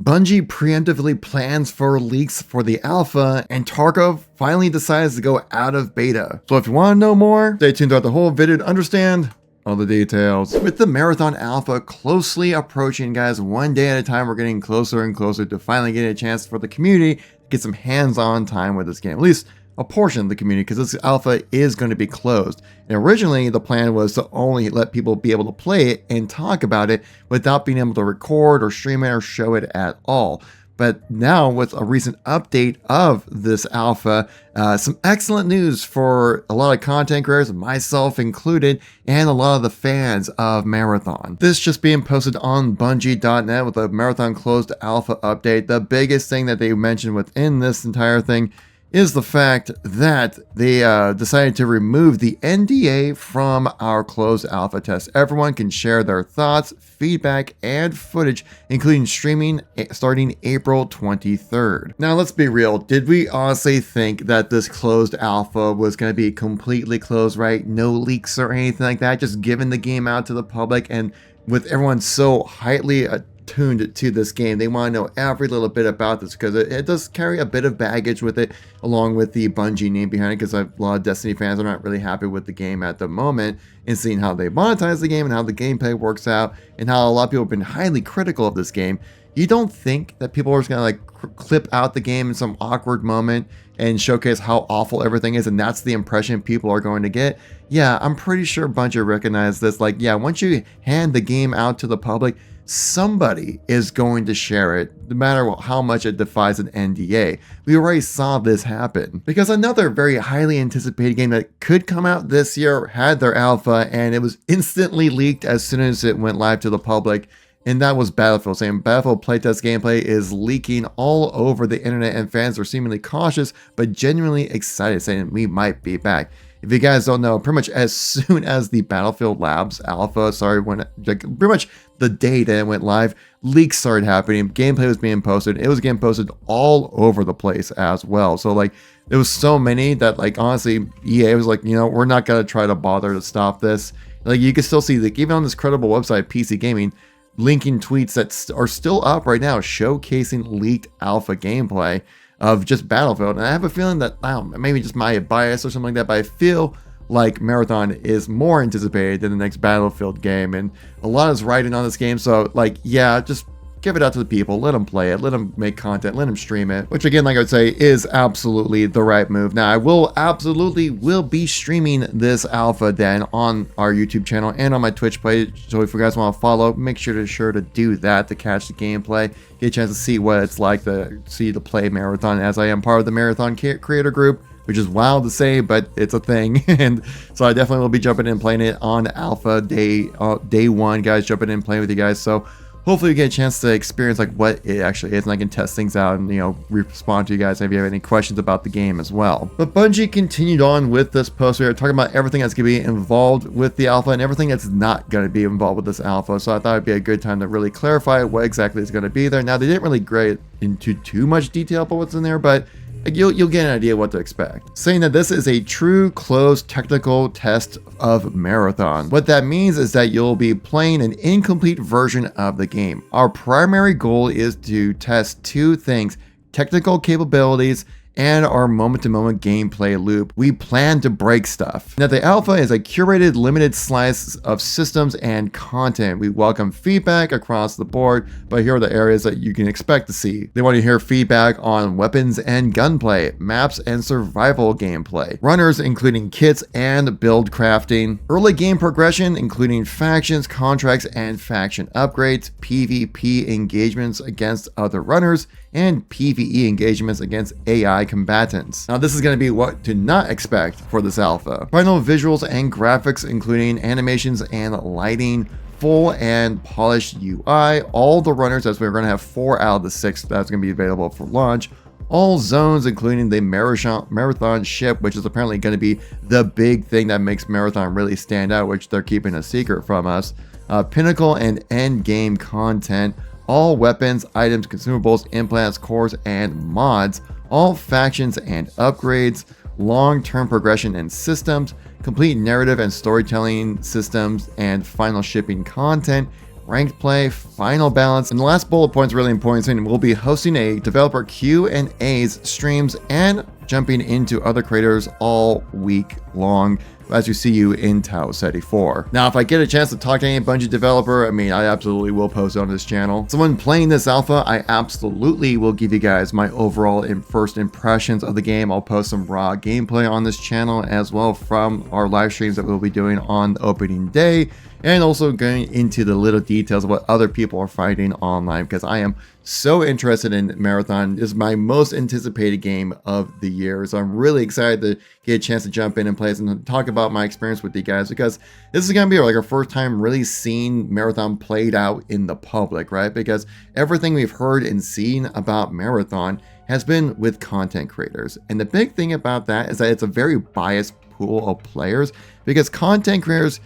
Bungie preemptively plans for leaks for the alpha, and Tarkov finally decides to go out of beta. So if you want to know more, stay tuned throughout the whole video to understand all the details. With the Marathon Alpha closely approaching, guys, one day at a time, we're getting closer and closer to finally getting a chance for the community to get some hands-on time with this game. At least a portion of the community, because this alpha is going to be closed. And originally, the plan was to only let people be able to play it and talk about it without being able to record or stream it or show it at all. But now, with a recent update of this alpha, some excellent news for a lot of content creators, myself included, and a lot of the fans of Marathon. This just being posted on Bungie.net with a Marathon closed alpha update. The biggest thing that they mentioned within this entire thing is the fact that they decided to remove the NDA from our closed alpha test. Everyone can share their thoughts, feedback, and footage, including streaming starting April 23rd. Now, let's be real. Did we honestly think that this closed alpha was going to be completely closed, right? No leaks or anything like that, just giving the game out to the public, and with everyone so highly tuned to this game, they want to know every little bit about this, because it does carry a bit of baggage with it, along with the Bungie name behind it, because a lot of Destiny fans are not really happy with the game at the moment, and seeing how they monetize the game and how the gameplay works out, and how a lot of people have been highly critical of this game. You don't think that people are just gonna clip out the game in some awkward moment and showcase how awful everything is, and that's the impression people are going to get? Yeah, I'm pretty sure Bungie recognized this. Yeah, once you hand the game out to the public, somebody is going to share it, no matter how much it defies an NDA. We already saw this happen, because another very highly anticipated game that could come out this year had their alpha, and it was instantly leaked as soon as it went live to the public, and that was Battlefield. Saying Battlefield playtest gameplay is leaking all over the internet, and fans are seemingly cautious but genuinely excited, saying we might be back. If you guys don't know, pretty much as soon as the Battlefield Labs alpha, pretty much the day that it went live, leaks started happening, gameplay was being posted, it was getting posted all over the place as well. So there was so many that honestly, EA was we're not gonna try to bother to stop this. You can still see even on this credible website, PC Gaming, linking tweets that are still up right now, showcasing leaked alpha gameplay of just Battlefield. And I have a feeling that, maybe just my bias or something like that, but I feel like Marathon is more anticipated than the next Battlefield game, and a lot is riding on this game. So yeah, just give it out to the people, let them play it, let them make content, let them stream it, which again, like I would say, is absolutely the right move. Now, I will be streaming this alpha then on our YouTube channel and on my Twitch page, so if you guys want to follow, make sure to do that to catch the gameplay, get a chance to see what it's like to play Marathon, as I am part of the Marathon creator group, which is wild to say, but it's a thing. And so I definitely will be jumping in and playing it on alpha day one, guys, jumping in and playing with you guys. So hopefully you get a chance to experience what it actually is, and I can test things out and respond to you guys if you have any questions about the game as well. But Bungie continued on with this post. We were talking about everything that's going to be involved with the alpha and everything that's not going to be involved with this alpha. So I thought it'd be a good time to really clarify what exactly is going to be there. Now, they didn't really get into too much detail about what's in there, but you'll get an idea what to expect. Saying that this is a true closed technical test of Marathon. What that means is that you'll be playing an incomplete version of the game. Our primary goal is to test two things: technical capabilities and our moment-to-moment gameplay loop. We plan to break stuff. Now, the alpha is a curated, limited slice of systems and content. We welcome feedback across the board, but here are the areas that you can expect to see. They want to hear feedback on weapons and gunplay, maps and survival gameplay, runners including kits and build crafting, early game progression including factions, contracts, and faction upgrades, PvP engagements against other runners, and PvE engagements against AI combatants. Now, this is going to be what to not expect for this alpha. Final visuals and graphics, including animations and lighting, full and polished UI, all the runners, as we're going to have 4 out of the 6 that's going to be available for launch, all zones, including the Marathon ship, which is apparently going to be the big thing that makes Marathon really stand out, which they're keeping a secret from us, pinnacle and end game content, all weapons, items, consumables, implants, cores, and mods, all factions and upgrades, long-term progression and systems, complete narrative and storytelling systems, and final shipping content, ranked play, final balance, and the last bullet point is really important, saying we'll be hosting a developer Q&A's, streams, and jumping into other creators all week long as you see you in Tau Ceti 4. Now, if I get a chance to talk to any Bungie developer, I mean, I absolutely will post it on this channel. So when playing this alpha, I absolutely will give you guys my overall and first impressions of the game. I'll post some raw gameplay on this channel as well from our live streams that we'll be doing on the opening day, and also going into the little details of what other people are finding online, because I am so interested in Marathon. This is my most anticipated game of the year, so I'm really excited to get a chance to jump in and play this and talk about my experience with you guys, because this is going to be like our first time really seeing Marathon played out in the public, right? Because everything we've heard and seen about Marathon has been with content creators, and the big thing about that is that it's a very biased pool of players, because content creators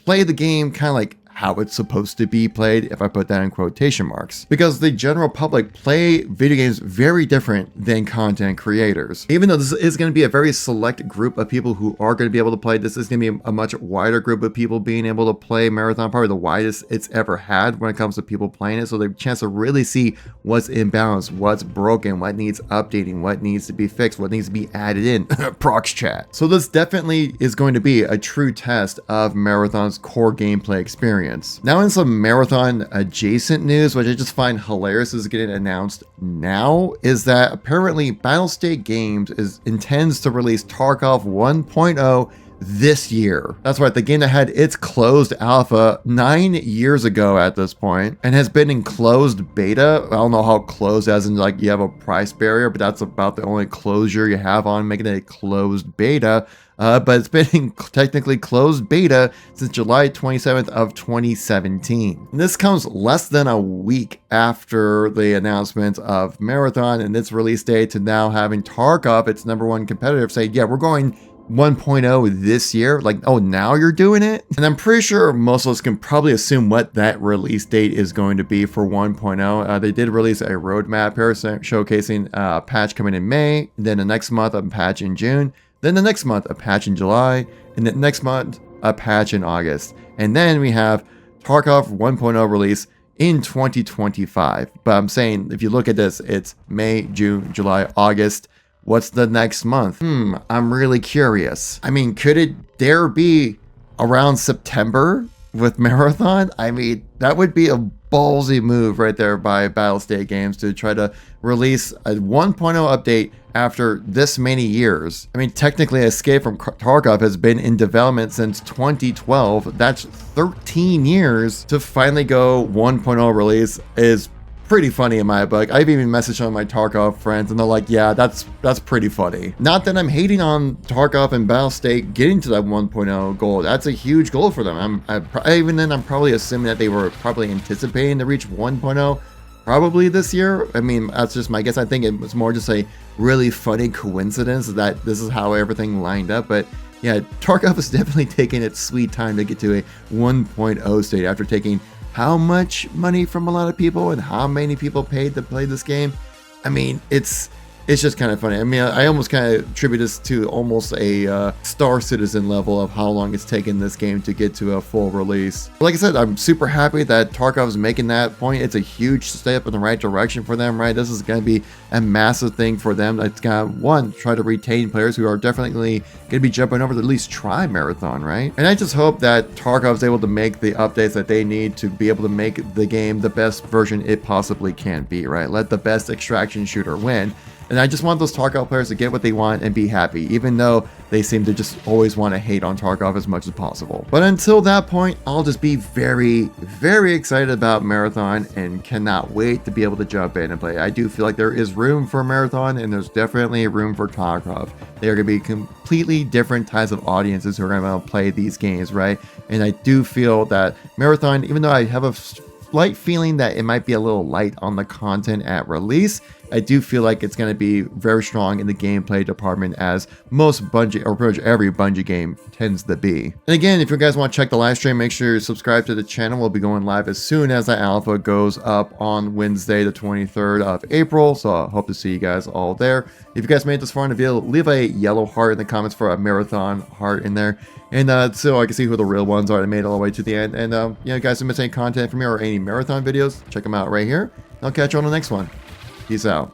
play the game kind of like how it's supposed to be played, if I put that in quotation marks, because the general public play video games very different than content creators. Even though this is going to be a very select group of people who are going to be able to play, this is going to be a much wider group of people being able to play Marathon, probably the widest it's ever had when it comes to people playing it. So they have a chance to really see what's imbalanced, what's broken, what needs updating, what needs to be fixed, what needs to be added in. Prox chat. So this definitely is going to be a true test of Marathon's core gameplay experience. Now in some Marathon adjacent news, which I just find hilarious is getting announced now, is that apparently Battlestate Games intends to release Tarkov 1.0 this year. That's right, the game that had its closed alpha 9 years ago at this point and has been in closed beta. I don't know how closed as in like you have a price barrier, but that's about the only closure you have on making it a closed beta. But it's been in technically closed beta since July 27th of 2017. And this comes less than a week after the announcement of Marathon and its release date to now having Tarkov, its #1 competitor, say, yeah, we're going 1.0 this year. Like, oh, now you're doing it? And I'm pretty sure most of us can probably assume what that release date is going to be for 1.0. They did release a roadmap here showcasing a patch coming in May, then the next month a patch in June, then the next month a patch in July, and then next month a patch in August. And then we have Tarkov 1.0 release in 2025. But I'm saying, if you look at this, it's May, June, July, August. What's the next month? I'm really curious. I mean, could it dare be around September with Marathon? I mean, that would be a ballsy move right there by Battlestate Games to try to release a 1.0 update after this many years. I mean, technically Escape from Tarkov has been in development since 2012. That's 13 years. To finally go 1.0 release is pretty funny in my book. I've even messaged some of my Tarkov friends and they're like, yeah, that's pretty funny. Not that I'm hating on Tarkov and Battlestate getting to that 1.0 goal. That's a huge goal for them. Even then, I'm probably assuming that they were probably anticipating to reach 1.0 probably this year. I mean, that's just my guess. I think it was more just a really funny coincidence that this is how everything lined up. But yeah, Tarkov is definitely taking its sweet time to get to a 1.0 state after taking how much money from a lot of people and how many people paid to play this game. I mean, it's just kind of funny. I mean, I almost kind of attribute this to almost a Star Citizen level of how long it's taken this game to get to a full release. Like I said, I'm super happy that Tarkov is making that point. It's a huge step in the right direction for them, right? This is going to be a massive thing for them. It's going to, one, try to retain players who are definitely going to be jumping over to at least try Marathon, right? And I just hope that Tarkov is able to make the updates that they need to be able to make the game the best version it possibly can be, right? Let the best extraction shooter win. And I just want those Tarkov players to get what they want and be happy, even though they seem to just always want to hate on Tarkov as much as possible. But until that point, I'll just be very, very excited about Marathon and cannot wait to be able to jump in and play. I do feel like there is room for Marathon and there's definitely room for Tarkov. They are going to be completely different types of audiences who are going to play these games, right? And I do feel that Marathon, even though I have a slight feeling that it might be a little light on the content at release. I do feel like it's going to be very strong in the gameplay department, as most Bungie, or pretty much every Bungie game tends to be. And again, if you guys want to check the live stream, make sure you subscribe to the channel. We'll be going live as soon as the alpha goes up on Wednesday, the 23rd of April. So I hope to see you guys all there. If you guys made it this far in the video, leave a yellow heart in the comments for a marathon heart in there. And so I can see who the real ones are that made it all the way to the end. And you know, guys, if you miss any content from me or any marathon videos, check them out right here. I'll catch you on the next one. Peace out.